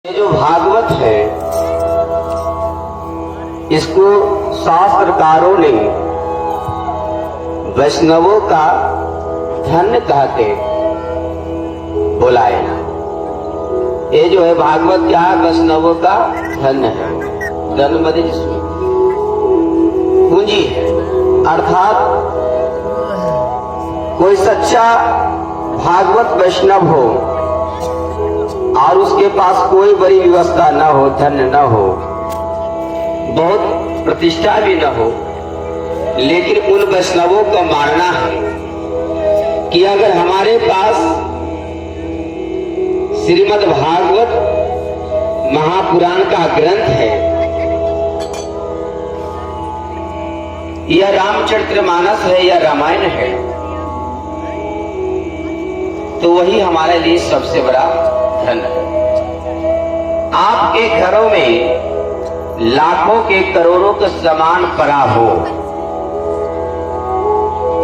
ये जो भागवत है इसको शास्त्रकारों ने वैष्णवों का धन्य कहते बोला है। ये जो है भागवत क्या है, वैष्णवों का धन्य है। धन मदे जिसमें पूंजी है, अर्थात कोई सच्चा भागवत वैष्णव हो और उसके पास कोई बड़ी व्यवस्था न हो, धन न हो, बहुत प्रतिष्ठा भी न हो, लेकिन उन वैष्णवों का मानना है कि अगर हमारे पास श्रीमद् भागवत महापुराण का ग्रंथ है या रामचरितमानस है या रामायण है, तो वही हमारे लिए सबसे बड़ा धन है। आपके घरों में लाखों के करोड़ों का सामान पड़ा हो,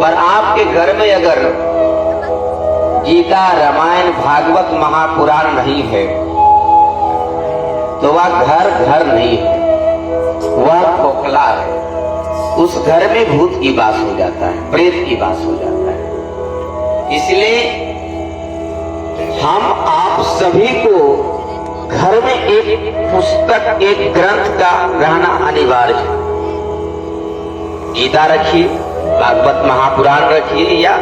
पर आपके घर में अगर गीता, रामायण, भागवत, महापुराण नहीं है तो वह घर नहीं है, वह खोखला है। उस घर में भूत की वास हो जाता है, प्रेत की वास हो जाता है। इसलिए हम आप सभी को घर में एक पुस्तक, एक ग्रंथ का रहना अनिवार्य है। गीता रखिए, भागवत महापुराण रखिए या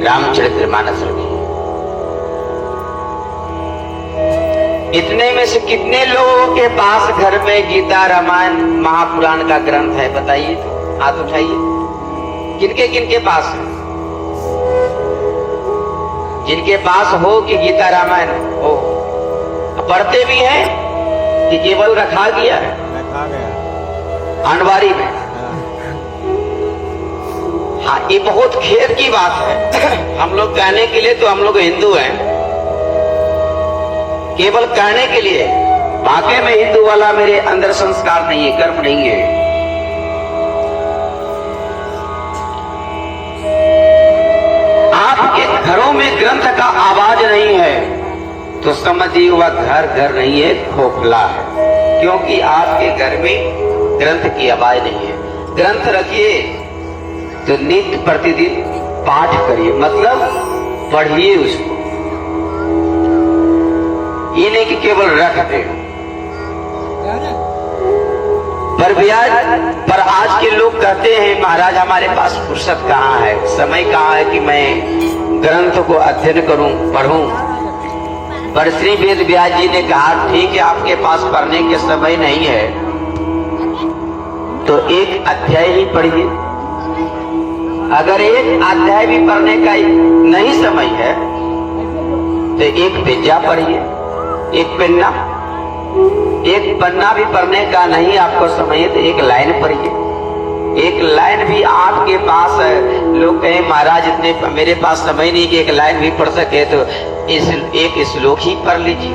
रामचरितमानस रखिए। इतने में से कितने लोगों के पास घर में गीता, रामायण, महापुराण का ग्रंथ है? बताइए, हाथ उठाइए। किनके किनके पास है? जिनके पास हो कि गीता रामायण हो, पढ़ते भी हैं कि केवल रखा गया है अनवारी में। हाँ, ये बहुत खेद की बात है। हम लोग कहने के लिए तो हम लोग हिंदू हैं, केवल कहने के लिए। वाकई में हिंदू वाला मेरे अंदर संस्कार नहीं है, कर्म नहीं है। आपके घरों में ग्रंथ का आवाज नहीं है तो समझिए वह घर नहीं है, खोखला है। क्योंकि आपके घर में ग्रंथ की आवाज नहीं है। ग्रंथ रखिए तो नित्य प्रतिदिन पाठ करिए, मतलब पढ़िए उसको। ये नहीं कि केवल रख दे। पर आज के लोग कहते हैं महाराज हमारे पास फुर्सत कहाँ है, समय कहाँ है कि मैं ग्रंथ को अध्ययन करूं, पढ़ूं। पर श्री वेद व्यास जी ने कहा ठीक है, आपके पास पढ़ने के समय नहीं है तो एक अध्याय ही पढ़िए। अगर एक अध्याय भी पढ़ने का नहीं समय है तो एक पेजा पढ़िए, एक पन्ना। एक पन्ना भी पढ़ने का नहीं आपको समय है तो एक लाइन पढ़िए। एक लाइन भी आपके पास है, लोग कहें महाराज इतने मेरे पास समय नहीं कि एक लाइन भी पढ़ सके, तो इस एक श्लोक ही पढ़ लीजिए।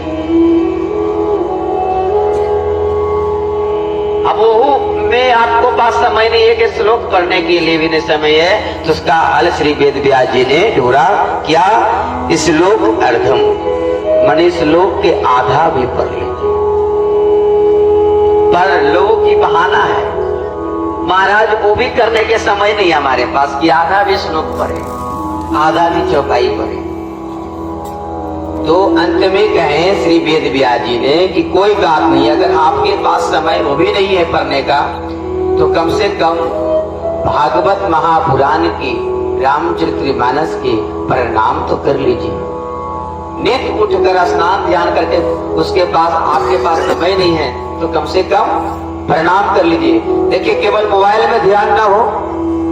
अब वो में आपको पास समय नहीं है कि श्लोक पढ़ने के लिए भी नहीं समय है, तो उसका हल श्री वेद व्यास जी ने ढूंढा क्या? श्लोक अर्धम, माने श्लोक के आधा भी पढ़ लीजिए। पर लोगों की बहाना है महाराज वो भी करने के समय नहीं हमारे पास कि आधा भी श्लोक पढ़े, आधा भी चौपाई पढ़े। तो अंत में कहें श्री वेद व्यास जी ने कि कोई बात नहीं, अगर आपके पास समय वो भी नहीं है पढ़ने का तो कम से कम भागवत महापुराण की, रामचरितमानस के प्रणाम तो कर लीजिए। नित्य उठकर स्नान ध्यान करके उसके पास आपके पास समय नहीं है तो कम से कम प्रणाम कर लीजिए। देखिए, केवल मोबाइल में ध्यान ना हो,